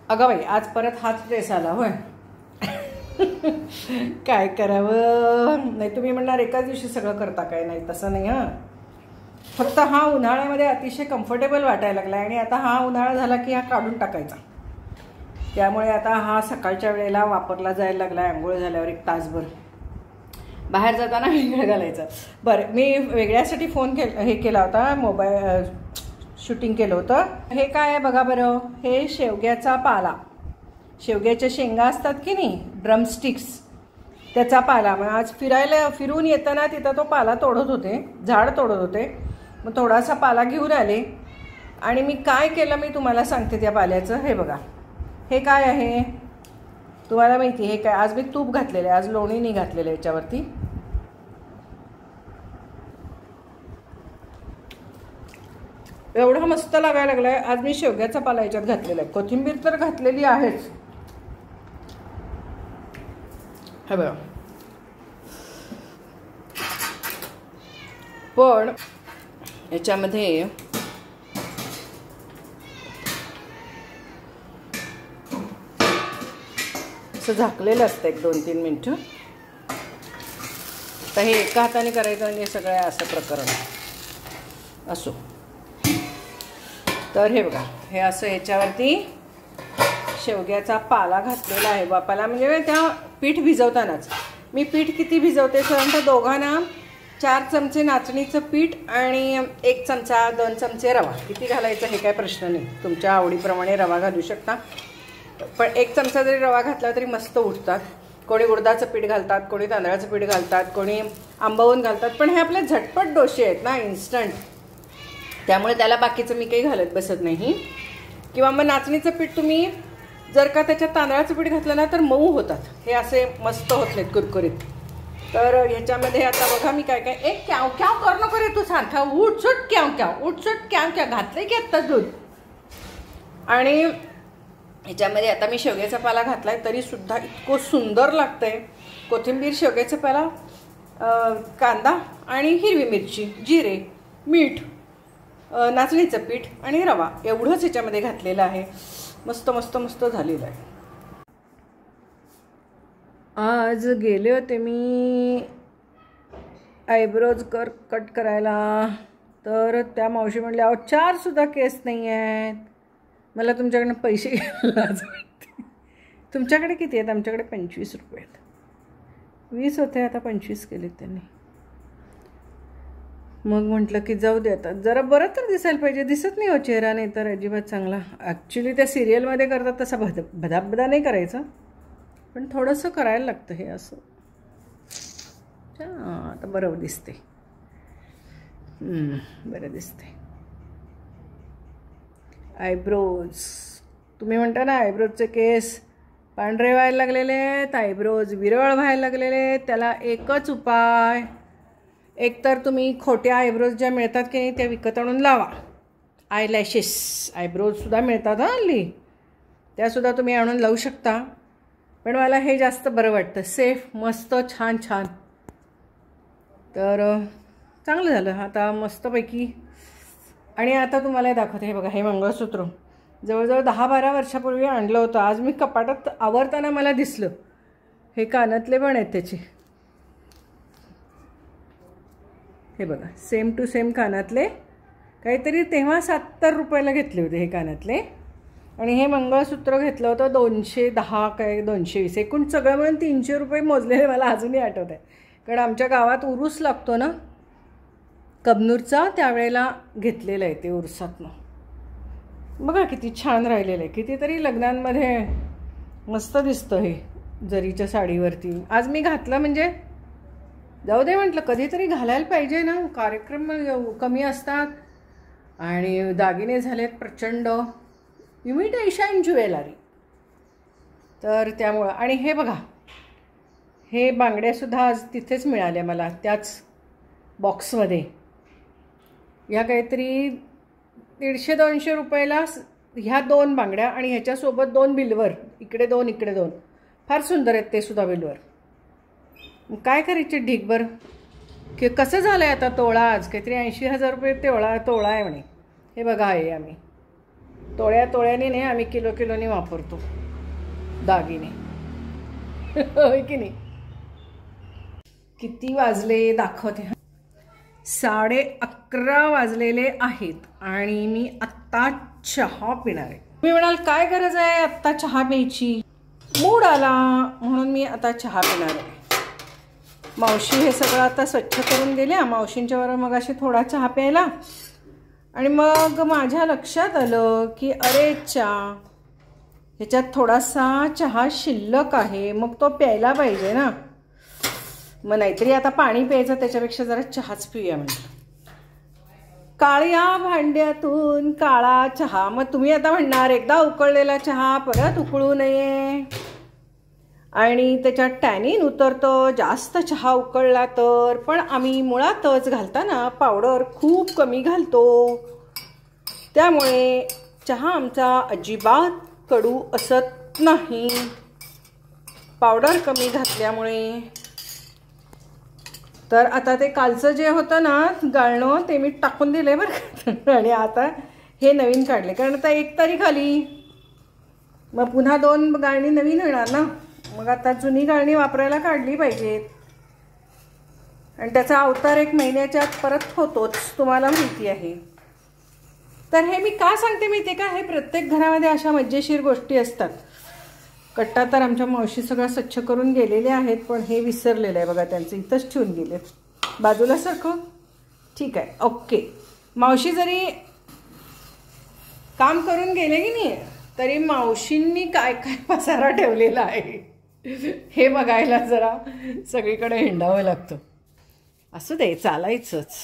अगं बाई, आज परत हाच ड्रेस आला होय. काय करावं. नाही तुम्ही म्हणणार एकाच दिवशी सगळं करता काय. नाही तसं नाही. हां, फक्त हा उन्हाळ्यामध्ये अतिशय कम्फर्टेबल वाटायला लागला आणि आता हा उन्हाळा झाला की हा काढून टाकायचा. त्यामुळे आता हा सकाळच्या वेळेला वापरला जायला लागला. आंघोळ झाल्यावर एक तासभर बाहेर जाताना वेगळं घालायचं. बरं, मी वेगळ्यासाठी हे केला होता. मोबाईल शूटिंग केलं होतं. हे काय आहे बघा बरं. हे शेवग्याचा पाला, शेवग्याच्या शेंगा असतात की नाही, ड्रमस्टिक्स, त्याचा पाला. मग आज फिरून येताना तिथं तो पाला तोडत होते, झाड तोडत होते. मग थोडासा पाला घेऊन आले आणि मी काय केलं मी तुम्हाला सांगते त्या पाल्याचं. हे बघा, हे काय आहे तुम्हाला माहिती. हे काय, आज मी तूप घातलेलं आहे, आज लोणी नाही घातलेलं आहे याच्यावरती. एवढा मस्त लागायला लागला आहे. आज मी शेवग्याचा पाला याच्यात घातलेला आहे. कोथिंबीर तर घातलेली आहेच. हे बघा, पण याच्यामध्ये असं झाकलेलं असतं 1-2-3 मिनटं. तर हे एका हाताने करायचं म्हणजे सगळं असं प्रकरण असो. तर हे बघा, हे असं याच्यावरती शेवग्याचा पाला घातलेला आहे. बापाला म्हणजे त्या पीठ भिजवतानाच मी पीठ किती भिजवते साधारणतः दोघांना 4 चमचे नाचणीचं पीठ आणि 1 चमचा 2 चमचे रवा. किती घालायचं हे काय प्रश्न नाही, तुमच्या आवडीप्रमाणे रवा घालू शकता. पण 1 चमचा जरी रवा घातला तरी मस्त उठतात. कोणी उडदाचं पीठ घालतात, कोणी तांदळाचं पीठ घालतात, कोणी आंबवून घालतात. पण हे आपले झटपट डोसे आहेत ना, इन्स्टंट. त्यामुळे त्याला बाकीचं मी काही घालत बसत नाही. किंवा मग नाचणीचं पीठ तुम्ही जर का त्याच्यात तांदळाचं पीठ घातलं ना तर मऊ होतात, हे असे मस्त होत नाहीत कुरकुरीत. तर ह्याच्यामध्ये आता बघा मी काय काय. एक क्याव क्याव कर नको रे तू सारखा. उठसूट क्याव क्याव, उठसूट क्याव क्याव घातलंय की आत्ता दूध. आणि ह्याच्यामध्ये आता मी शेवग्याचा पाला घातलाय तरी सुद्धा इतकं सुंदर लागतंय. कोथिंबीर, शेवग्याचा पाला, कांदा आणि हिरवी मिरची, जिरे, मीठ, नाचणीचं पीठ आणि रवा एवढंच ह्याच्यामध्ये घातलेलं आहे. मस्त मस्त मस्त झालेलं आहे. आज गेले होते मी आयब्रोज कट करायला. तर त्या मावशी म्हणल्या, अहो 4 सुद्धा केस नाही आहेत. मला तुमच्याकडनं पैसे घ्यायला लाज वाटते. तुमच्याकडे किती आहेत? आमच्याकडे 25 रुपये आहेत. 20 होते, आता 25 केलेत त्यांनी. मग म्हटलं की जाऊ दे, आता जरा बरं तर दिसायला पाहिजे. दिसत नाही हो चेहरा, नाही तर अजिबात चांगला. ॲक्च्युली त्या सिरियलमध्ये करतात तसा भदाबदा नाही करायचं, पण थोडंसं करायला लागतं हे असं. आता बरं दिसते. बरं दिसते. आयब्रोज, तुम्ही म्हणता ना आयब्रोजचे केस पांढरे व्हायला लागलेले आहेत, आयब्रोज विरळ व्हायला लागलेले आहेत. त्याला एकच उपाय. एकतर तुम्ही खोट्या आयब्रोज ज्या मिळतात की नाही त्या विकत आणून लावा. आयलॅशेस आयब्रोजसुद्धा मिळतात हल्ली, त्यासुद्धा तुम्ही आणून लावू शकता. पण मला हे जास्त बरं वाटतं, सेफ, मस्त, छान छान. तर चांगलं झालं आता मस्तपैकी. आणि आता तुम्हाला दाखवते. हे बघा, हे मंगळसूत्र जवळजवळ 10-12 वर्षापूर्वी आणलं होतं. आज मी कपाटात आवरताना मला दिसलं. हे कानातले पण आहेत त्याचे. हे बघा, सेम टू सेम कानातले. काहीतरी तेव्हा 70 रुपयाला घेतले होते हे कानातले. आणि हे मंगळसूत्र घेतलं होतं 210 काय 220, एकूण सगळं मिळून 300 रुपये मोजलेले मला अजूनही आठवत आहे. कारण आमच्या गावात उरूस लागतो ना कबनूरचा, त्यावेळेला घेतलेलं आहे ते उरसातनं. बघा किती छान राहिलेलं आहे. कितीतरी लग्नांमध्ये मस्त दिसतं हे जरीच्या साडीवरती. आज मी घातलं म्हणजे जाऊ दे म्हटलं, कधीतरी घालायला पाहिजे ना. कार्यक्रम कमी असतात आणि दागिने झालेत प्रचंड, इमिटेशन ज्वेलरी. तर त्यामुळं. आणि हे बघा, हे बांगड्यासुद्धा आज तिथेच मिळाल्या मला, त्याच बॉक्समध्ये. ह्या काहीतरी 150-200 रुपयाला ह्या 2 बांगड्या आणि ह्याच्यासोबत 2 बिल्वर, इकडे 2 इकडे 2. फार सुंदर आहेत ते सुद्धा बिल्वर. काय करायचे ढीकभर. की कसं झालं आहे आता तोळा, आज काहीतरी 80,000 रुपये तोळा आहे म्हणे. हे बघा आहे आम्ही तोळ्याने नाही, आम्ही किलोने वापरतो दागिने. होय की नाही? किती वाजले दाखवते. 11:30 वाजलेले आहेत आणि मी आत्ता चहा पिणार आहे. मी म्हणाल काय गरज आहे आत्ता चहा प्यायची? मूड आला म्हणून मी आता चहा पिणार आहे. मावशी हे सगळं आता स्वच्छ करून गेल्या. मावशींच्या बरोबर मग अशी थोडा चहा प्यायला आणि मग माझ्या लक्षात आलं की अरे ह्याच्यात थोडासा चहा शिल्लक आहे, मग तो प्यायला पाहिजे ना. मग नाहीतरी आता पाणी प्यायचं, त्याच्यापेक्षा जरा चहाच पिऊया म्हणजे. काळ्या भांड्यातून काळा चहा. मग तुम्ही आता म्हणणार एकदा उकळलेला चहा परत उकळू नये आणि त्याच्यात टॅनिन उतरतं जास्त चहा उकळला तर. पण आम्ही मुळातच घालताना पावडर खूप कमी घालतो, त्यामुळे चहा आमचा अजिबात कडू असत नाही पावडर कमी घातल्यामुळे. तर आता ते कालचं जे होतं ना गाळणं ते मी टाकून दिले बरं आणि आता हे नवीन काढले, कारण आता 1 तारीख आली, मग पुन्हा 2 गाळणी नवीन येणार ना. मग आता जुनी गाळणी वापरायला काढली पाहिजेत आणि त्याचा अवतार 1 महिन्याच्या आत परत होतोच, तुम्हाला माहिती आहे. तर हे मी का सांगते माहिती आहे का, हे प्रत्येक घरामध्ये अशा मजेशीर गोष्टी असतात. कट्टा तर आमच्या मावशी सगळं स्वच्छ करून गेलेले आहेत, पण हे विसरलेलं आहे बघा, त्यांचं इथंच ठेवून गेले बाजूला सारखं. ठीक आहे, ओके. मावशी जरी काम करून गेले की नाही तरी मावशींनी काय काय पसारा ठेवलेला आहे हे बघायला जरा सगळीकडे हिंडावं लागतं. असू दे, चालायचंच.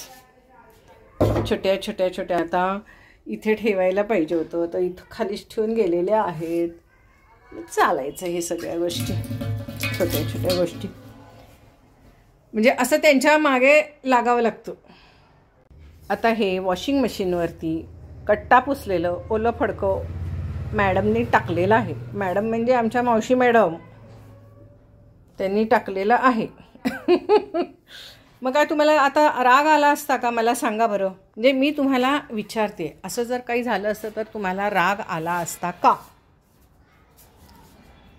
छोट्या आता इथे ठेवायला पाहिजे होतं तर इथं खालीच ठेवून गेलेल्या आहेत. चालायचं हे सगळ्या गोष्टी, छोट्या गोष्टी म्हणजे असं त्यांच्या मागे लागावं लागतं. आता हे वॉशिंग मशीनवरती कट्टा पुसलेलं ओलं फडकं मॅडमनी टाकलेलं आहे. मॅडम म्हणजे आमच्या मावशी मॅडम, त्यांनी टाकलेलं आहे. मग काय तुम्हाला आता राग आला असता का मला सांगा बरं. म्हणजे मी तुम्हाला विचारते, असं जर काही झालं असतं तर तुम्हाला राग आला असता का?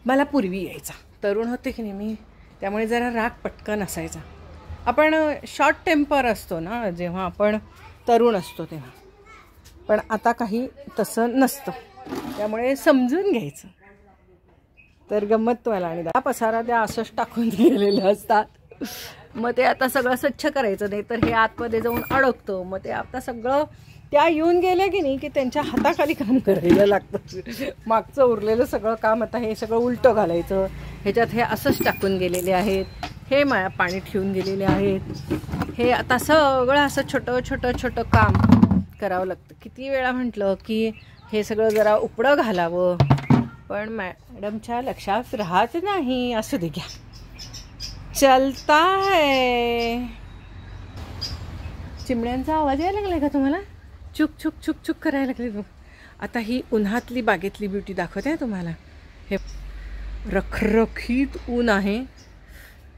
मला पूर्वी यायचा, तरुण होते की नाही मी, त्यामुळे जरा राग पटकन असायचा. आपण शॉर्ट टेम्पर असतो ना जेव्हा आपण तरुण असतो तेव्हा, पण आता काही तसं नसतं, त्यामुळे समजून घ्यायचं. तर गंमत तुम्हाला. आणि पसारा त्या असंच टाकून गेलेलं असतात, मग ते आता सगळं स्वच्छ करायचं, नाही तर हे आतमध्ये जाऊन अडकतं. मग ते आता सगळं त्या येऊन गेल्या की नाही की त्यांच्या हाताखाली काम करायला लागतं. मागचं उरलेलं सगळं काम आता हे सगळं उलटं घालायचं. ह्याच्यात हे असंच टाकून गेलेले आहेत, हे पाणी ठेवून गेलेले आहेत. हे आता सगळं असं छोटं काम करावं लागतं. किती वेळा म्हटलं की हे सगळं जरा उपडं घालावं, पण मॅडमच्या लक्षात राहत नाही. असू दे घ्या, चलता है. चिमण्यांचा आवाज यायला लागलाय का तुम्हाला? चुक करायला लागले बघ. आता ही उन्हातली बागेतली ब्युटी दाखवते आहे तुम्हाला. हे रखरखीत ऊन आहे,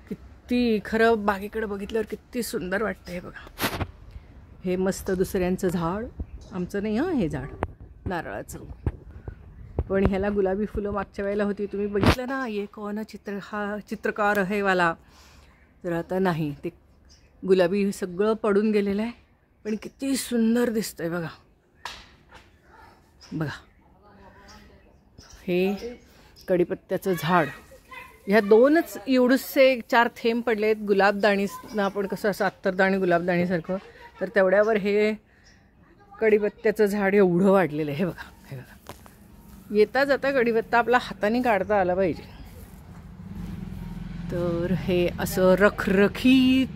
किती खरं बागेकडे बघितल्यावर किती सुंदर वाटतं. हे बघा, हे मस्त दुसऱ्यांचं झाड, आमचं नाही हे झाड नारळाचं, पण ह्याला गुलाबी फुलं मागच्या वेळेला होती, तुम्ही बघितलं ना. ये कोण चित्रकार आहे वाला, तर आता नाही, ते गुलाबी सगळं पडून गेलेलं आहे, पण किती सुंदर दिसतंय बघा. हे कढीपत्त्याचं झाड, ह्या 2च एवढूसे 4 थेंब पडलेत गुलाबदाणीनं, आपण कसं असं अत्तरदाणी गुलाबदाणीसारखं, तर तेवढ्यावर हे कढीपत्त्याचं झाड एवढं वाढलेलं आहे. हे बघा, येता जाता कढीपत्ता आपला हाताने काढता आला पाहिजे. तर हे असं रखरखीत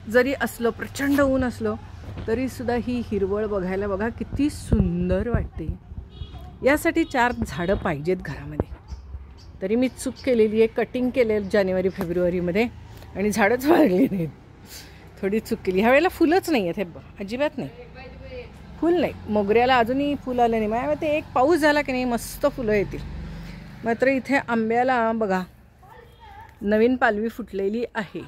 जरी असलं, प्रचंड ऊन असलं तरीसुद्धा ही हिरवळ बघायला बघा किती सुंदर वाटते. यासाठी 4 झाडं पाहिजेत घरामध्ये. तरी मी चूक केलेली आहे, कटिंग केलेलं जानेवारी-फेब्रुवारीमध्ये आणि झाडंच वाढली नाहीत. थोडी चूक केली. ह्या वेळेला फुलंच नाही आहेत, हे बघ, अजिबात नाही, फुल नाही. मोगऱ्याला अजूनही फुल आलं नाही. माझ्या ते 1 पाऊस झाला की नाही मस्त फुलं येतील. मात्र इथे आंब्याला बघा नवीन पालवी फुटलेली आहे.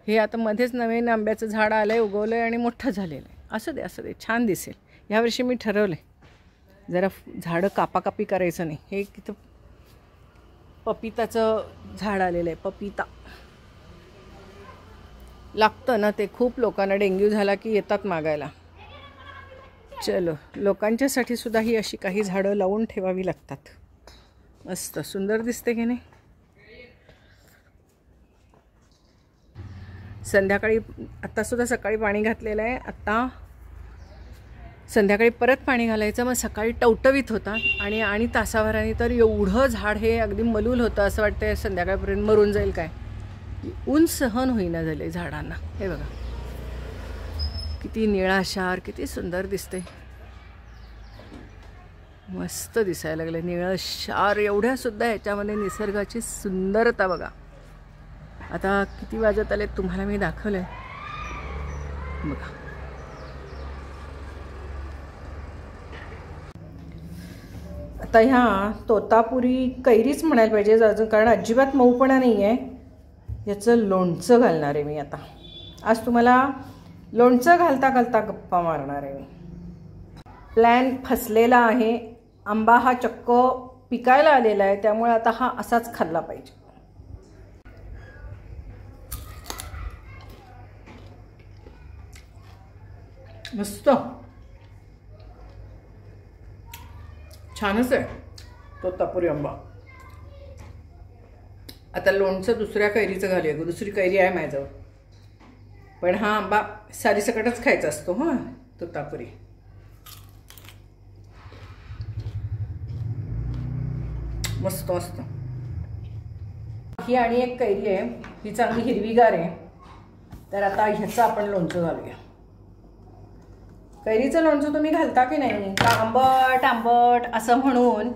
हे आता मध्येच नवीन आंब्याचं झाड आलं आहे, उगवलं आहे आणि मोठं झालेलं आहे. असू दे, छान दिसेल. यावर्षी मी ठरवलं आहे जरा झाडं कापाकापी करायचं नाही. हे किती पपिताचं झाड आलेलं आहे, पपिता लागतं ना ते. खूप लोकांना डेंग्यू झाला की येतात मागायला. चलो, लोकांच्यासाठी सुद्धा ही अशी काही झाडं लावून ठेवावी लागतात. मस्त सुंदर दिसते की नाही. संध्याकाळी आत्तासुद्धा सकाळी पाणी घातलेलं आहे. आत्ता संध्याकाळी परत पाणी घालायचं. मग सकाळी टवटवीत होता आणि तासाभराने तर एवढं झाड हे अगदी मलूल होतं. असं वाटतं संध्याकाळपर्यंत मरून जाईल काय. ऊन सहन होईना झाले झाडांना. हे बघा किती निळाशार, किती सुंदर दिसते. मस्त दिसायला लागले निळाशार. एवढ्या सुद्धा ह्याच्यामध्ये निसर्गाची सुंदरता बघा. आता किती वाजत आले तुम्हाला मी दाखवलंय बघा. आता ह्या तोतापुरी कैरीच म्हणायला पाहिजे अजून, कारण अजिबात मऊपणा नाही आहे. याचं लोणचं घालणार आहे मी आता. आज तुम्हाला लोणचं घालता घालता गप्पा मारणार आहे मी. प्लॅन फसलेला आहे. आंबा हा चक्क पिकायला आलेला आहे, त्यामुळे आता हा असाच खाल्ला पाहिजे. मस्त छानच आहे तोतापुरी आंबा. आता लोणचं दुसऱ्या कैरीचं घालूया. दुसरी कैरी आहे माझ्याजवळ, पण हा आंबा सारीसकटच खायचा असतो. हां, तोतापुरी मस्त मस्त. ही आणि एक कैरी आहे, ही चांगली हिरवीगार आहे. तर आता ह्याचं आपण लोणचं घालूया. कैरीचं लोणचं तुम्ही घालता की नाही? का आंबट आंबट असं म्हणून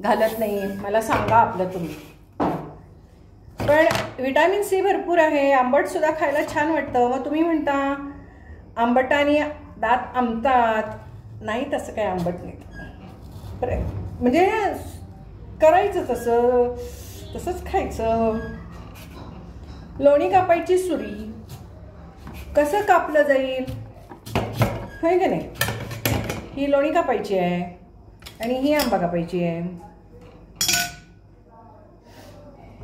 घालत नाही? मला सांगा आपलं तुम्ही. पण विटॅमिन सी भरपूर आहे. आंबटसुद्धा खायला छान वाटतं. मग तुम्ही म्हणता आंबटाने दात आंबतात. नाही, तसं काय आंबट नाही. म्हणजे करायचं तसंच खायचं. लोणी कापायची सुरी, कसं कापलं जाईल होय का नाही? ही लोणी कापायची आहे आणि ही आंबा कापायची आहे.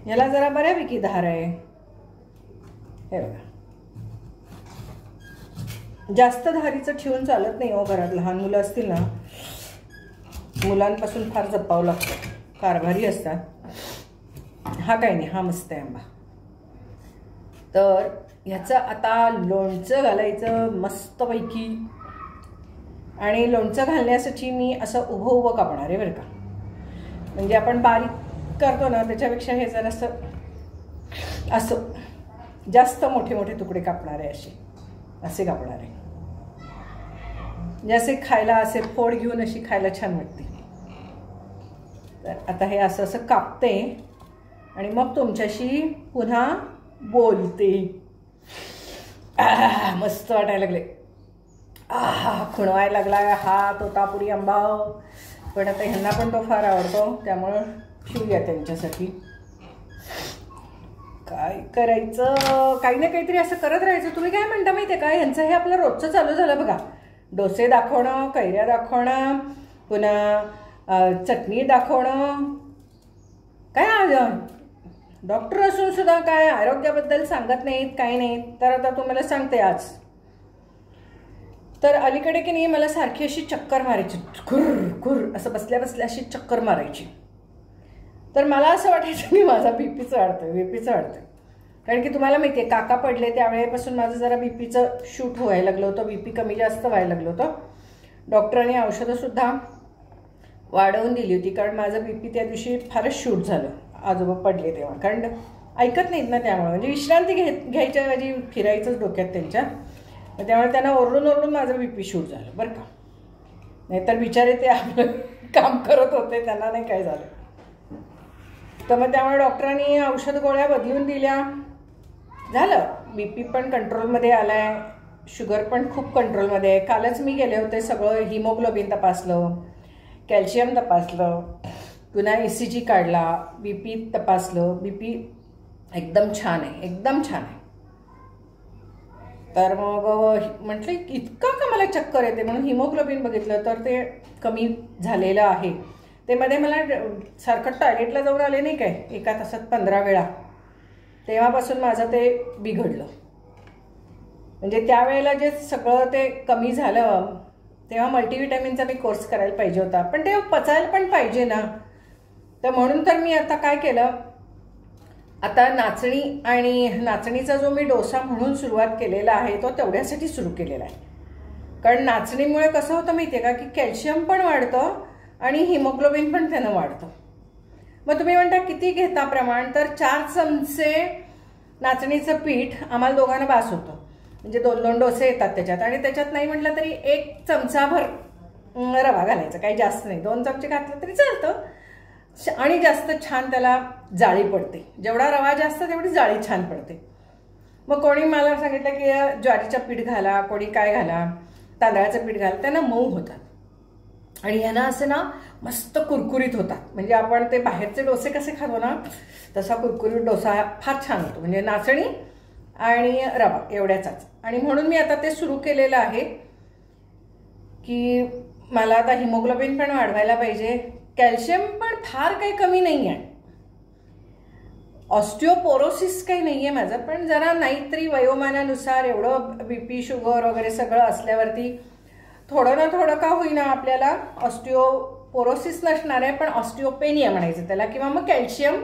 याला जरा बऱ्यापैकी धार आहे. हे बघा, जास्त धारीचं ठेवून चालत नाही हो. घरात लहान मुलं असतील ना, मुलांपासून फार जपावं लागतं. कारभारी असतात. हा काही नाही, हा मस्त आहे आंबा. तर ह्याचं आता लोणचं घालायचं मस्तपैकी. आणि लोणचं घालण्यासाठी मी असं उभं कापणार आहे बरं का. म्हणजे आपण बारीक करतो ना त्याच्यापेक्षा हे जर असं जास्त मोठे मोठे तुकडे कापणार आहे. असे कापणार आहे, जसे खायला असे फोड घेऊन अशी खायला छान वाटते. तर आता हे असं कापते आणि मग तुमच्याशी पुन्हा बोलते. मस्त वाटायला लागले. खुणवायला लागला हा तोतापुरी आंबा. पण आता ह्यांना पण तो फार आवडतो, त्यामुळं शिवूया त्यांच्यासाठी. काय करायचं, काही ना काहीतरी असं करत राहायचं. तुम्ही काय म्हणता माहिती आहे का? ह्यांचं हे आपलं रोजचं चालू झालं बघा. डोसे दाखवणं, कैऱ्या दाखवणं, पुन्हा चटणी दाखवणं. काय डॉक्टर असून सुद्धा काय आरोग्याबद्दल सांगत नाहीत, काही नाहीत. तर आता तुम्हाला सांगते आज. तर अलीकडे की नाही मला सारखी अशी चक्कर मारायची, खुर असं बसल्या बसल्या अशी चक्कर मारायची. तर मला असं वाटायचं की माझा बीपीचं वाढतंय. कारण की तुम्हाला माहिती आहे काका पडले त्यावेळेपासून माझं जरा बीपीचं शूट व्हायला लागलं होतं. बीपी कमी जास्त व्हायला लागलं होतं. डॉक्टरांनी औषधंसुद्धा वाढवून दिली होती, कारण माझं बीपी त्या दिवशी फारच शूट झालं. आजोबा पडले तेव्हा, कारण ऐकत नाहीत ना. त्यामुळे म्हणजे विश्रांती घ्यायच्या ऐवजी फिरायचंच डोक्यात त्यांच्या. त्यामुळे त्यांना ओरडून माझं बीपी शूट झालं बरं का. नाहीतर बिचारे ते आपलं काम करत होते, त्यांना नाही काय झालं. तर मग त्यामुळे डॉक्टरांनी औषध गोळ्या बदलून दिल्या. झालं, बीपी पण कंट्रोलमध्ये आला आहे, शुगर पण खूप कंट्रोलमध्ये आहे. कालच मी गेले होते, सगळं हिमोग्लोबिन तपासलं, कॅल्शियम तपासलं, पुन्हा ECG काढला, बीपी तपासलं. बीपी एकदम छान आहे, एकदम छान आहे. तर मग म्हटलं इतका का मला चक्कर येते म्हणून हिमोग्लोबिन बघितलं तर ते कमी झालेलं आहे. ते मध्ये मला सारखं टॉयलेटला जाऊन आले नाही काय एका तासात 15 वेळा, तेव्हापासून माझं ते बिघडलं. म्हणजे त्यावेळेला जे सगळं ते कमी झालं तेव्हा मल्टीव्हिटॅमिनचा मी कोर्स करायला पाहिजे होता, पण ते पचायला पण पाहिजे ना. तर म्हणून तर मी आता काय केलं, आता नाचणी आणि नाचणीचा जो मी डोसा म्हणून सुरुवात केलेला आहे तो तेवढ्यासाठी सुरू केलेला आहे. कारण नाचणीमुळे कसं होतं माहिती आहे का की कॅल्शियम पण वाढतं आणि हिमोग्लोबिन पण त्यानं वाढतं. मग तुम्ही म्हणता किती घेता प्रमाण, तर 4 चमचे नाचणीचं पीठ आम्हाला दोघांना बास होतं. म्हणजे 2-2 डोसे येतात त्याच्यात, आणि त्याच्यात नाही म्हटलं तरी 1 चमचाभर रवा घालायचा, काही जास्त नाही. 2 चमचे घातलं तरी चालतं, आणि जास्त छान त्याला जाळी पडते. जेवढा रवा जास्त तेवढी जाळी छान पडते. मग कोणी मला सांगितलं की ज्वारीचं पीठ घाला, कोणी काय घाला, तांदळाचं पीठ घाला, त्यांना मऊ होतात आणि यांना असं ना मस्त कुरकुरीत होतात. म्हणजे आपण ते बाहेरचे डोसे कसे खातो ना तसा कुरकुरीत डोसा फार छान होतो. म्हणजे नाचणी आणि रवा एवढ्याचाच. आणि म्हणून मी आता ते सुरू केलेलं आहे की मला आता हिमोग्लोबिन पण वाढवायला पाहिजे, कॅल्शियम पण फार काही कमी नाही आहे, ऑस्टिओपोरोसिस काही नाही आहे माझं, पण जरा नाहीतरी वयोमानानुसार एवढं BP शुगर वगैरे सगळं असल्यावरती थोडं ना थोडं का होईना आपल्याला ऑस्टिओपोरोसिस नसणार आहे, पण ऑस्टिओपेनिया म्हणायचं त्याला, किंवा मग कॅल्शियम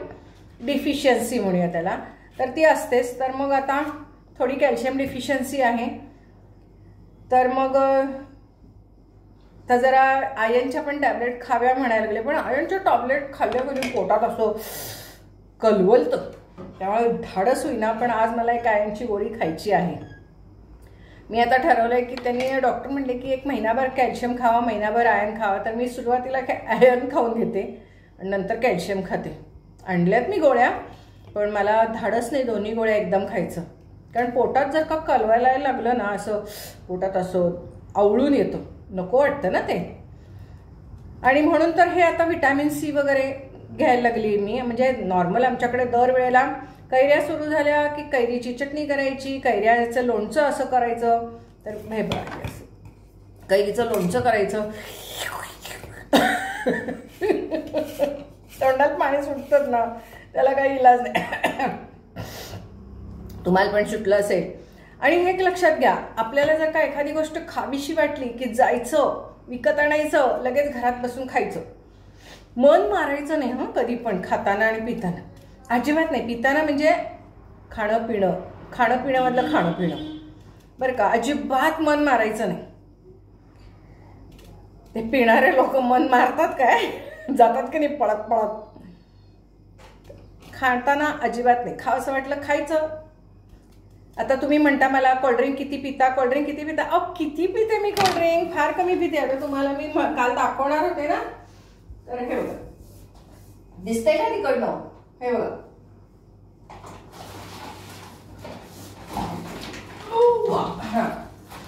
डिफिशियन्सी म्हणूया त्याला, तर ती असतेच. तर मग आता थोडी कॅल्शियम डिफिशियन्सी आहे, तर मग तर जरा आयर्नच्या पण टॅबलेट खाव्या म्हणायला लागले, पण आयर्नच्या टॅबलेट खाल्ल्यावर पोटात असं कलवलतं, त्यामुळे धाडस होईना. पण आज मला एक आयर्नची गोळी खायची आहे. मी आता ठरवलं आहे की त्यांनी डॉक्टर म्हणले की 1 महिनाभर कॅल्शियम खावा, महिनाभर आयर्न खावा. तर मी सुरुवातीला आयर्न खाऊन घेते आणि नंतर कॅल्शियम खाते. आणल्यात मी गोळ्या, पण मला धाडस नाही दोन्ही गोळ्या एकदम खायचं, कारण पोटात जर का कलवायला लागलं ना, असं पोटात असं आवळून येतं, नको वाटतं ना ते. आणि म्हणून तर हे आता व्हिटॅमिन C वगैरे घ्यायला लागली मी. म्हणजे नॉर्मल आमच्याकडे दरवेळेला कैऱ्या सुरू झाल्या की कैरीची चटणी करायची, कैऱ्याचं लोणचं असं करायचं. तर हे बघा असं कैरीचं लोणचं करायचं, तोंडात पाणी सुटतं ना, त्याला काही इलाज नाही. तुम्हाला पण सुटलं असेल. आणि हे एक लक्षात घ्या, आपल्याला जर का एखादी गोष्ट खावीशी वाटली की जायचं, विकत आणायचं, लगेच घरात बसून खायचं, मन मारायचं नाही. कधी पण खाताना आणि पिताना अजिबात नाही. पिताना म्हणजे खाणं पिणंमधलं खाणं पिणं बरं का, अजिबात मन मारायचं नाही. ते पिणारे लोक मन मारतात काय, जातात की नाही पळत पळत. खाताना अजिबात नाही. खावंसं वाटलं खायचं. आता तुम्ही म्हणता मला कोल्ड्रिंक किती पिता, अहो किती पिते मी कोल्ड्रिंक, फार कमी पिते. आता तुम्हाला मी काल दाखवणार होते ना, तर हे बघा दिसतंय का तिकडनं, हे बघा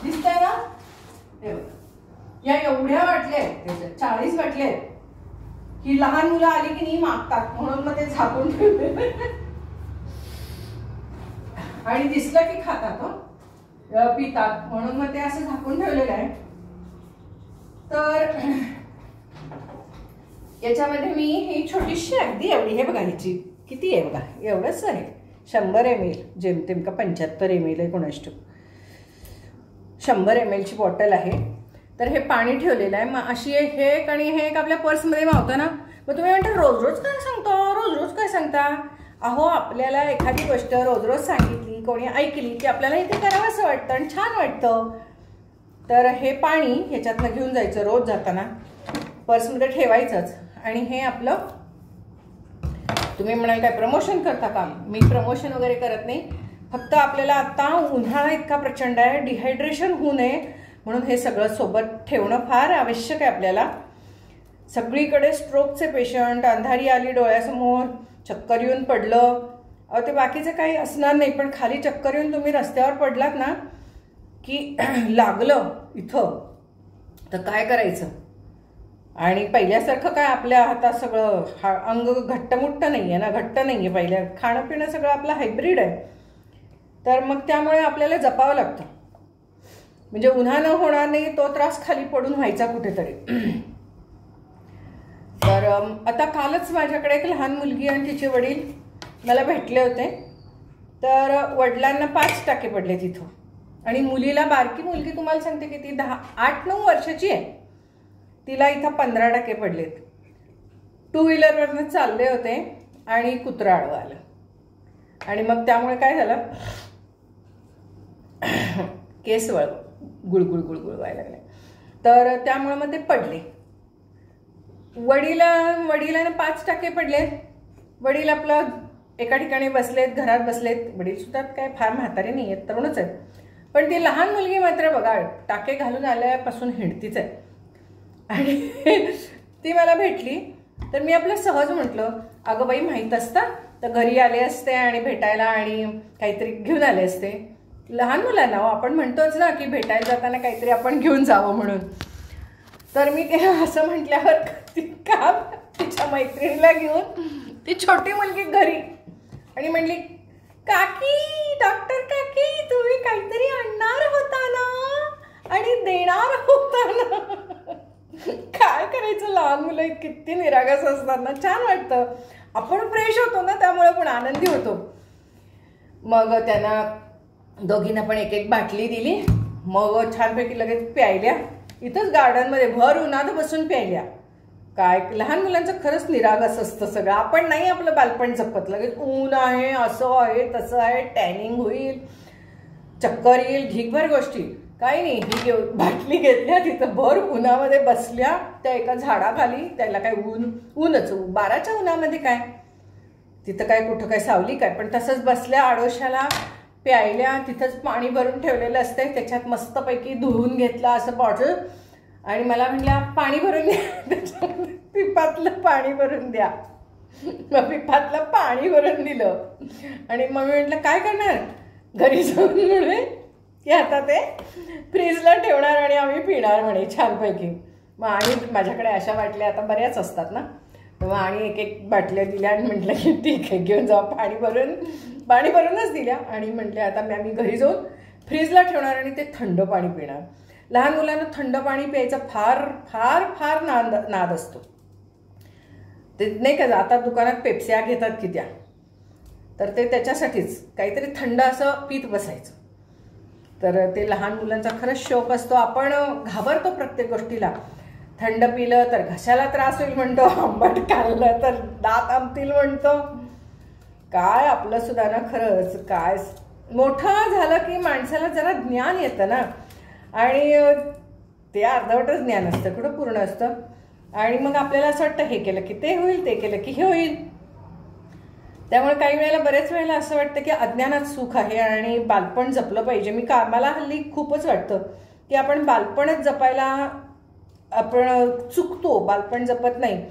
दिसतंय ना, हे बघा या एवढ्या बाटल्या आहेत, त्याच्या 40 बाटल्या आहेत. ही लहान मुलं आली की नाही मागतात म्हणून मग ते झाकून ठेवले आणि दिसलं की खातात पितात, म्हणून मग ते असं झाकून ठेवलेलं आहे. तर याच्यामध्ये मी ही छोटीशी अगदी एवढी, हे बघा ह्याची किती आहे बघा, एवढंच आहे, 100 ml, जेमतेम का 75 ml आहे कोणाष्ट, 100 ml ची बॉटल आहे. तर हे पाणी ठेवलेलं आहे. मग अशी हे एक आणि हे एक आपल्या पर्समध्ये मावतं ना. मग तुम्ही म्हणता रोज रोज काय सांगता, रोज रोज काय सांगता. अहो आपल्याला एखादी गोष्ट रोज रोज सांगितली, कोणी ऐकली की आपल्याला इथे करावंसं वाटतं आणि छान वाटतं. तर हे पाणी ह्याच्यातनं घेऊन जायचं रोज जाताना, पर्समध्ये ठेवायचंच. आणि हे आपलं, तुम्ही म्हणाल काय प्रमोशन करता का, मी प्रमोशन वगैरे करत नाही. फक्त आपल्याला आता उन्हाळा इतका प्रचंड आहे, डिहायड्रेशन होऊ नये म्हणून हे सगळं सोबत ठेवणं फार आवश्यक आहे आपल्याला. सगळीकडे स्ट्रोकचे पेशंट, अंधारी आली डोळ्यासमोर, चक्कर येऊन पडलं, ते बाकीचं काही असणार नाही, पण खाली चक्कर येऊन तुम्ही रस्त्यावर पडलात ना की लागलं इथं, तर काय करायचं. आणि पहिल्यासारखं काय आपल्या हातात सगळं अंग घट्टमुट्ट नाही आहे ना, घट्ट नाही आहे. पहिल्या खाणं पिणं सगळं आपलं हायब्रिड आहे. तर मग त्यामुळे आपल्याला जपावं लागतं. म्हणजे उन्हानं होणार नाही तो त्रास खाली पडून व्हायचा कुठेतरी. तर आता कालच माझ्याकडे एक लहान मुलगी आणि तिचे वडील मला भेटले होते. तर वडिलांना 5 टाके पडले तिथं आणि मुलीला, बारकी मुलगी तुम्हाला सांगते की ती 8-9 वर्षाची आहे, तिला इथं 15 टाके पडलेत. 2 व्हीलरवरनं चालले होते आणि कुत्रा आडवं आलं आणि मग त्यामुळे काय झालं, केस गुळगुळ व्हायला लागले. तर त्यामुळे मग ते पडले. वडिलांना 5 टाके पडलेत. वडील आपलं एका ठिकाणी बसलेत, घरात बसलेत. वडील सुद्धा काय फार म्हातारे नाही आहेत, तरुणच आहेत. पण ती लहान मुलगी मात्र बघा टाके घालून आल्यापासून हिंडतीच आहे. आणि ती मला भेटली तर मी आपलं सहज म्हटलं, अगं बाई माहीत असतं तर घरी आले असते आणि भेटायला आणि काहीतरी घेऊन आले असते. लहान मुलांना आपण म्हणतोच ना की भेटायला जाताना काहीतरी आपण घेऊन जावं म्हणून. तर मी ते असं म्हटल्यावर ती का तिच्या मैत्रिणीला घेऊन ती छोटी मुलगी घरी आणि म्हणली, काकी, डॉक्टर काकी, तुम्ही काहीतरी आणणार होता ना आणि देणार होता ना. काय करायचं, लहान मुलं किती निरागस असतात ना. छान वाटतं, आपण फ्रेश होतो ना, त्यामुळे पण आनंदी होतो. मग त्यांना दोघींना पण एक बाटली दिली. मग छानपैकी लगेच प्यायल्या. इथंच गार्डनमध्ये भर उन्हात बसून प्यायल्या. काय लहान मुलांचं खरंच निरागस असतं सगळं. आपण नाही आपलं बालपण जपत. लगेच ऊन आहे, असं आहे, तसं आहे, टॅनिंग होईल, चक्कर येईल, ढीकभर गोष्टी. काही नाही, ही बाटली घेतल्या, तिथं भर उन्हामध्ये बसल्या त्या एका झाडाखाली. त्याला काय ऊनच 12च्या उन्हामध्ये काय तिथं काय कुठं काय सावली काय, पण तसंच बसल्या आडोशाला, प्यायल्या. तिथंच पाणी भरून ठेवलेलं असते, त्याच्यात मस्तपैकी धुवून घेतलं असं बॉटल आणि मला म्हटल्या पाणी भरून द्या, पिपातलं पाणी भरून द्या. मग पिपातलं पाणी भरून दिलं आणि मग मी म्हटलं काय करणार घरी जाऊन, म्हणे की आता ते फ्रीजला ठेवणार आणि आम्ही पिणार म्हणे छानपैकी. मग आणि माझ्याकडे अशा बाटल्या आता बऱ्याच असतात ना, मग आणि एक बाटल्या दिल्या आणि म्हटलं की ठीक आहे घेऊन जाऊ. पाणी भरूनच दिल्या आणि म्हटले आता आम्ही घरी जाऊन फ्रीजला ठेवणार आणि ते थंड पाणी पिणार. लहान मुलांना थंड पाणी प्यायचा फार फार फार नाद असतो. ते नाही का, आता दुकानात पेप्स्या घेतात की त्या, तर ते त्याच्यासाठीच काहीतरी थंड असं पीत बसायचं. तर ते लहान मुलांचा खरंच शौक असतो. आपण घाबरतो प्रत्येक गोष्टीला. थंड पिलं तर घशाला त्रास होईल म्हणतो, आंबट खाल्लं तर दात आंबतील म्हणतो. काय आपलं सुद्धा ना खरंच. काय मोठं झालं की माणसाला जरा ज्ञान येतं ना, आणि ते अर्धवटच ज्ञान असतं, कुठं पूर्ण असतं. आणि मग आपल्याला असं वाटतं हे केलं की ते होईल, ते केलं की हे होईल. त्यामुळे काही वेळेला, बरेच वेळेला असं वाटतं की अज्ञानात सुख आहे आणि बालपण जपलं पाहिजे. मला हल्ली खूपच वाटतं की आपण बालपणच जपायला आपण चुकतो, बालपण जपत नाही.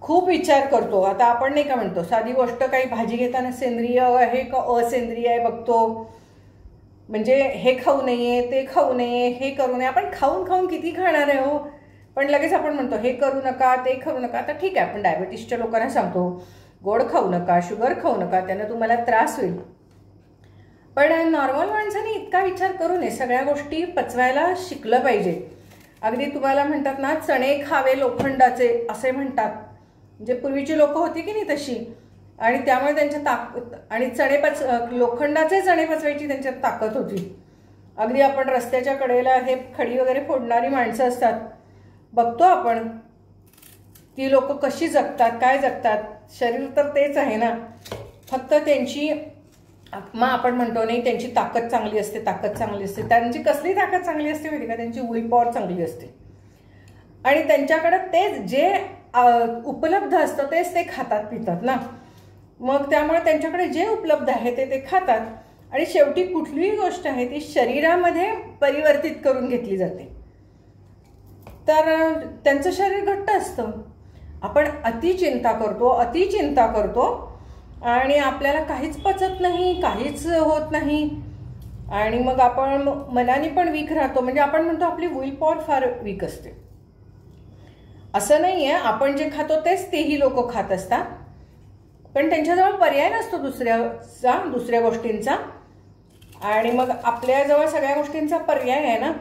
खूप विचार करतो. आता आपण नाही का म्हणतो, साधी गोष्ट काही भाजी घेताना सेंद्रिय आहे का असेंद्रिय आहे बघतो. म्हणजे हे खाऊ नये, ते खाऊ नये, हे करू नये. आपण खाऊन किती खाणार आहे हो. पण लगेच आपण म्हणतो हे करू नका, ते खाऊ नका. आता ठीक आहे, आपण डायबिटीसच्या लोकांना सांगतो गोड खाऊ नका, शुगर खाऊ नका, त्यानं तुम्हाला त्रास होईल. पण नॉर्मल माणसाने इतका विचार करू नये. सगळ्या गोष्टी पचवायला शिकलं पाहिजे. अगदी तुम्हाला म्हणतात ना, चणे खावे लोखंडाचे असे म्हणतात. म्हणजे पूर्वीची लोक होती की नाही तशी, आणि त्यामुळे त्यांच्या आणि लोखंडाचे चणे पचवायची त्यांच्यात ताकद होती. अगदी आपण रस्त्याच्या कडेला हे खडी वगैरे फोडणारी माणसं असतात, बघतो आपण ती लोक कशी जगतात, काय जगतात. शरीर तर तेच आहे ना, फक्त त्यांची मग आपण म्हणतो नाही त्यांची ताकद चांगली असते, ताकद चांगली असते. त्यांची कसली ताकद चांगली असते माहिती का, त्यांची विल पॉवर चांगली असते. आणि त्यांच्याकडे तेच जे उपलब्ध असतं तेच ते खातात पितात ना. मग त्यामुळे त्यांच्याकडे जे उपलब्ध आहे ते खातात. आणि शेवटी कुठलीही गोष्ट आहे ती शरीरामध्ये परिवर्तित करून घेतली जाते, तर त्यांचं शरीर घट्ट असतं. आपण अति चिंता करतो आणि आपल्याला काहीच पचत नाही, काहीच होत नाही. आणि मग आपण मनाने पण वीक राहतो. म्हणजे आपण म्हणतो आपली विल पॉवर फार वीक असते. असं नाही आहे, आपण जे खातो तेच तेही लोक खात असतात, पण त्यांच्याजवळ पर्याय नसतो दुसऱ्या गोष्टींचा. आणि मग आपल्याजवळ सगळ्या गोष्टींचा पर्याय आहे ना,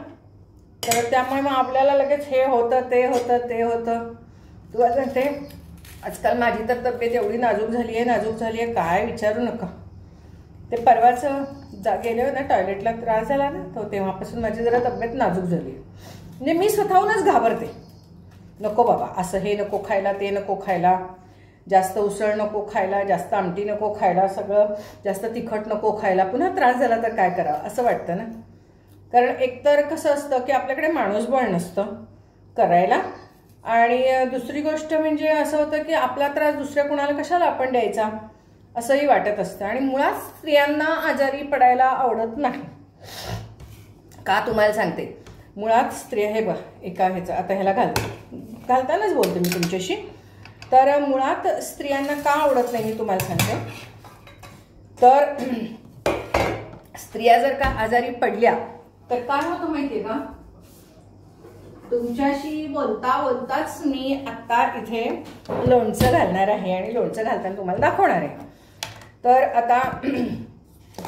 तर त्यामुळे मग आपल्याला लगेच हे होतं ते होतं. तुला सांगते आजकाल माझी तर तब्येत एवढी नाजूक झाली आहे काय विचारू नका. ते परवाच गेले ना टॉयलेटला, त्रास झाला ना तो, तेव्हापासून माझी जरा तब्येत नाजूक झाली आहे. म्हणजे मी स्वतःहूनच घाबरते, नको बाबा असं हे नको खायला, ते नको खायला, जास्त उसळ नको खायला, जास्त आमटी नको खायला, सगळं जास्त तिखट नको खायला, पुन्हा त्रास झाला तर काय करावं असं वाटतं ना. कारण एकतर कसं असतं की आपल्याकडे माणूसबळ नसतं करायला, आणि दुसरी गोष्ट म्हणजे असं होतं की आपला त्रास दुसऱ्या कुणाला कशाला आपण द्यायचा असंही वाटत असतं. आणि मुळात स्त्रियांना आजारी पडायला आवडत नाही का, तुम्हाला सांगते. मुळात स्त्रिया हे एका ह्याचं आता ह्याला घालतानाच बोलते मी तुमच्याशी. तर मुळात स्त्रियांना का आवडत नाही मी तुम्हाला सांगते. तर स्त्रिया जर का आजारी पडल्या तर काय होतं माहितीये का, तुमच्याशी बोलताच मी आता इथे लोणचं घालणार आहे आणि लोणचं घालताना तुम्हाला दाखवणार आहे. तर आता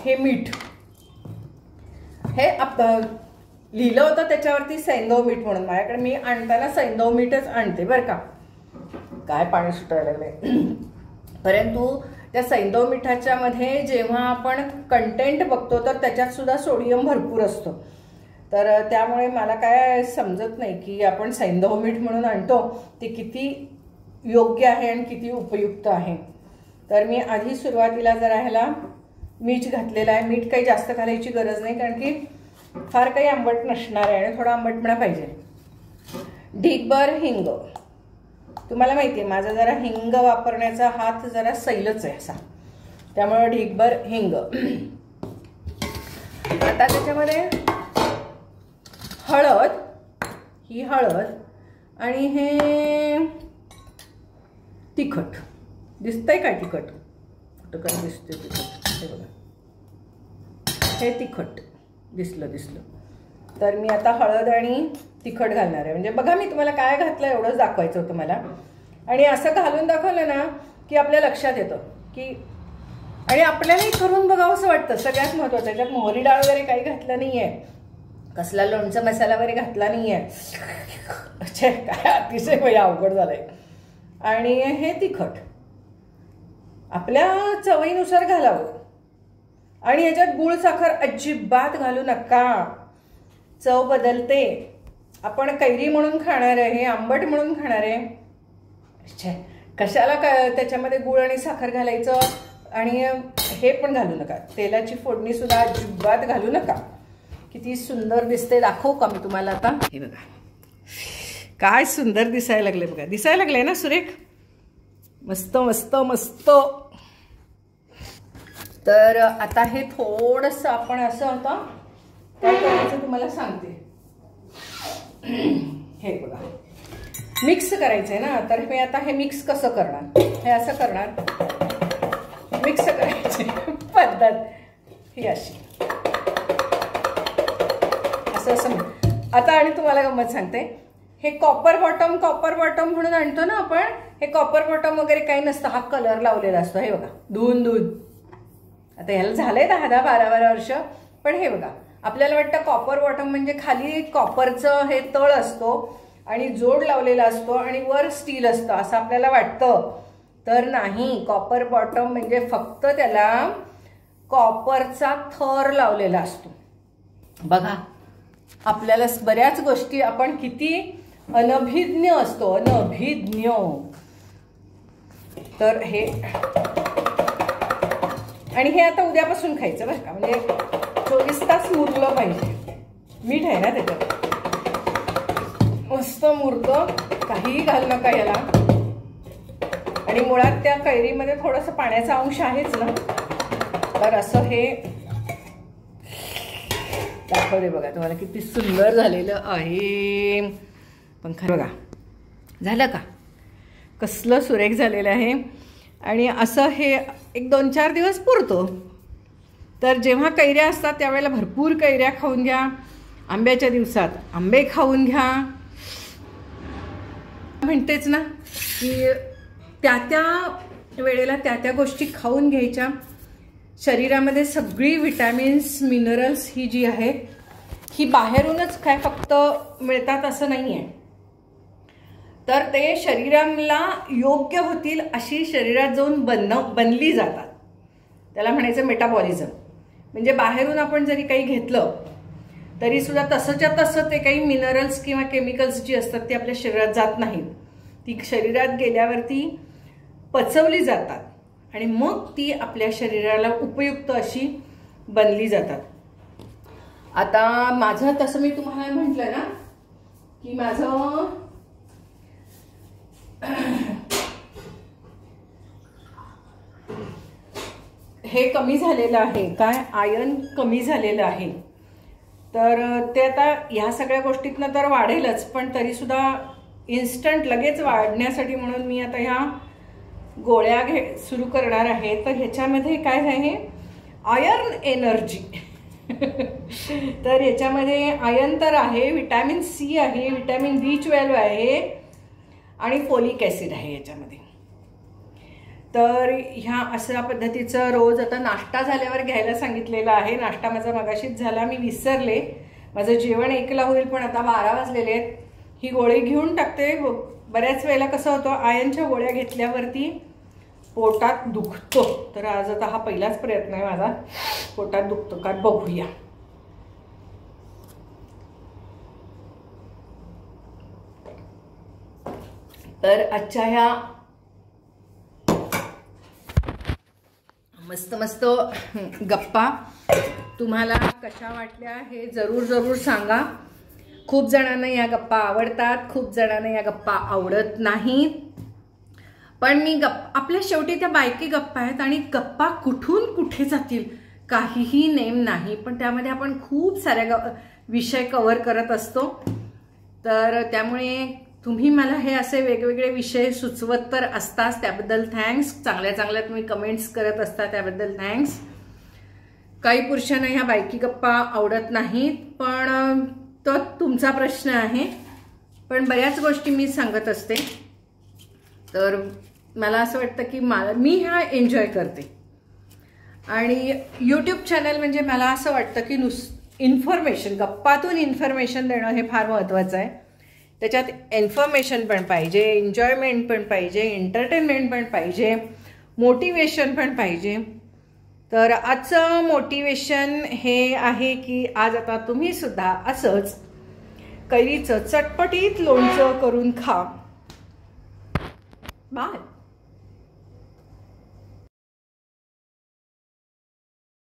हे मीठ, हे लिहिलं होतं त्याच्यावरती सैंधव मीठ म्हणून. माझ्याकडे मी आणताना सैंधव मीठच आणते बरं का. काय पाणी सुटायला लागलंय. परंतु त्या सैंधव मिठाच्या मध्ये जेव्हा आपण कंटेंट बघतो तर त्याच्यात सुद्धा सोडियम भरपूर असतो. तर त्यामुळे मला काय समजत नाही की आपण सैंधव मीठ म्हणून आणतो ते किती योग्य आहे आणि किती उपयुक्त आहे. तर मी आधी सुरुवातीला जरा ह्याला मीठ घातलेलं आहे. मीठ काही जास्त घालायची गरज नाही कारण की फार काही आंबट नसणार आहे आणि थोडा आंबटपणा पाहिजे. ढीगभर हिंग. तुम्हाला माहिती आहे माझा जरा हिंग वापरण्याचा हात जरा सैलच आहे असा, त्यामुळे ढीगभर हिंग. आता त्याच्यामध्ये हळद, ही हळद आणि हे तिखट. दिसतंय काय तिखट, कुठं काय दिसतंय तिखट, हे बघा हे तिखट दिसलं. तर मी आता हळद आणि तिखट घालणार आहे. म्हणजे बघा मी तुम्हाला काय घातलं एवढंच दाखवायचं होतं मला. आणि असं घालून दाखवलं ना की आपल्या लक्षात येतं की, आणि आपल्यालाही करून बघावं असं वाटतं. सगळ्यात महत्त्वाचं त्याच्यात मोहरी डाळ वगैरे काही घातलं नाही आहे, कसला लोणचं मसाला वगैरे घातला नाही आहे. अच्छा काय अतिशय अवघड झालं आहे. आणि हे तिखट आपल्या चवीनुसार घालावं. आणि याच्यात गूळ साखर अजिबात घालू नका, चव बदलते. आपण कैरी म्हणून खाणार आहे, हे आंबट म्हणून खाणार आहे. कशाला त्याच्यामध्ये गूळ आणि साखर घालायचं. आणि हे पण घालू नका, तेलाची फोडणी सुद्धा अजिबात घालू नका. किती सुंदर दिसते दाखवू का मी तुम्हाला आता. हे बघा काय सुंदर दिसायला लागले, बघा दिसायला लागले ना सुरेख, मस्त मस्त मस्त. तर आता हे थोडंसं आपण असं होतं काय करायचं तुम्हाला सांगते. हे बघा मिक्स करायचंय ना, तर मी आता हे मिक्स कसं करणार, हे असं करणार. मिक्स करायची पद्धत ही अशी, असं. आता आणि तुम्हाला गंमत सांगते, हे कॉपर बॉटम म्हणून आणतो ना आपण, हे कॉपर बॉटम वगैरे काही नसतं, हा कलर लावलेला असतो. हे बघा धुवून आता ह्याला झालंय 10-12 वर्ष, पण हे बघा आपल्याला वाटतं कॉपर बॉटम म्हणजे खाली कॉपरचं हे तळ असतो आणि जोड लावलेला असतो आणि वर स्टील असतं असं आपल्याला वाटतं. तर नाही, कॉपर बॉटम म्हणजे फक्त त्याला कॉपरचा थर लावलेला असतो. बघा आपल्याला बऱ्याच गोष्टी आपण किती अनभिज्ञ असतो, अनभिज्ञ. तर हे आणि हे आता उद्यापासून खायचं बरं का, म्हणजे 24 तास मुरलं पाहिजे. मीठ आहे ना त्याच्यात, मस्त मुरतं, काहीही घाल नका याला. आणि मुळात त्या कैरीमध्ये थोडंसं पाण्याचा अंश आहेच ना, तर असं हे दाखवले बघा तुम्हाला किती सुंदर झालेलं आहे. पण खरं बघा झालं का, कसलं सुरेख झालेलं आहे. आणि असं हे 1-2-4 दिवस पुरतो. तर जेव्हा कैऱ्या असतात त्यावेळेला भरपूर कैऱ्या खाऊन घ्या. आंब्याच्या दिवसात आंबे खाऊन घ्या. म्हणतेच ना की त्या वेळेला त्या गोष्टी खाऊन घ्यायच्या. शरीरामध्ये सगळी विटॅमिन्स मिनरल्स ही जी आहेत ही बाहेरूनच काय फक्त मिळतात असं नाही आहे, तर ते शरीराला योग्य होतील अशी शरीरात जाऊन बनली जातात. त्याला म्हणायचं मेटाबॉलिझम. म्हणजे बाहेरून आपण जरी काही घेतलं तरी सुद्धा तसंच्या तसं ते काही मिनरल्स किंवा केमिकल्स जी असतात ती आपल्या शरीरात जात नाहीत. ती शरीरात गेल्यावरती पचवली जातात आणि मग ती आपल्या शरीराला उपयुक्त अशी बनली जातात. आता माझं तसं मी तुम्हाला म्हटलं ना की माझं हे कमी झालेलं आहे, काय आयर्न कमी झालेलं आहे. तर ते आता ह्या सगळ्या गोष्टीतनं तर वाढेलच, पण तरीसुद्धा इन्स्टंट लगेच वाढण्यासाठी म्हणून मी आता ह्या गोळ्या सुरू करणार आहे. तर ह्याच्यामध्ये काय आहे, आयर्न एनर्जी. तर ह्याच्यामध्ये आयर्न तर आहे, विटॅमिन सी आहे, विटॅमिन B12 आहे आणि फोलिक ॲसिड आहे याच्यामध्ये. तर ह्या अशा पद्धतीचं रोज आता नाश्ता झाल्यावर घ्यायला सांगितलेलं आहे. नाश्ता माझा मगाशीच झाला, मी विसरले. माझं जेवण 1ला होईल, पण आता 12 वाजलेले आहेत. ही गोळी घेऊन टाकते. बऱ्याच वेळेला कसं होतं, आयर्नच्या गोळ्या घेतल्यावरती पोटात दुखतो. तर आज आता हा पहिलाच प्रयत्न आहे माझा, पोटात दुखतो का बघूया. तर आजच्या ह्या मस्त मस्त गप्पा तुम्हाला कशा वाटल्या हे जरूर सांगा. खूप जणांना या गप्पा आवडतात, खूप जणांना या गप्पा आवडत नाहीत. पण मी आपल्या शेवटी त्या बायकी गप्पा आहेत आणि गप्पा कुठून कुठे जातील काहीही नेम नाही, पण त्यामध्ये आपण खूप साऱ्या विषय कव्हर करत असतो. तर त्यामुळे तुम्ही मला हे असे वेगवेगळे विषय सुचवत तर असताच, त्याबद्दल थँक्स. चांगल्या तुम्ही कमेंट्स करत असता, त्याबद्दल थँक्स. काही पुरुषांना ह्या बायकी गप्पा आवडत नाहीत, पण तो तुमचा प्रश्न आहे. पण बऱ्याच गोष्टी मी सांगत असते, तर मला असं वाटतं की मी ह्या एन्जॉय करते. आणि यूट्यूब चॅनल म्हणजे मला असं वाटतं की इन्फॉर्मेशन, गप्पातून इन्फॉर्मेशन देणं हे फार महत्त्वाचं आहे. त्याच्यात इन्फॉर्मेशन पण पाहिजे, एन्जॉयमेंट पण पाहिजे, एंटरटेनमेंट पण पाहिजे, मोटिवेशन पण पाहिजे. तर आजचं मोटिवेशन हे आहे की आज आता तुम्ही सुद्धा असंच कैरीचं चटपटीत लोणचं करून खा. बाय.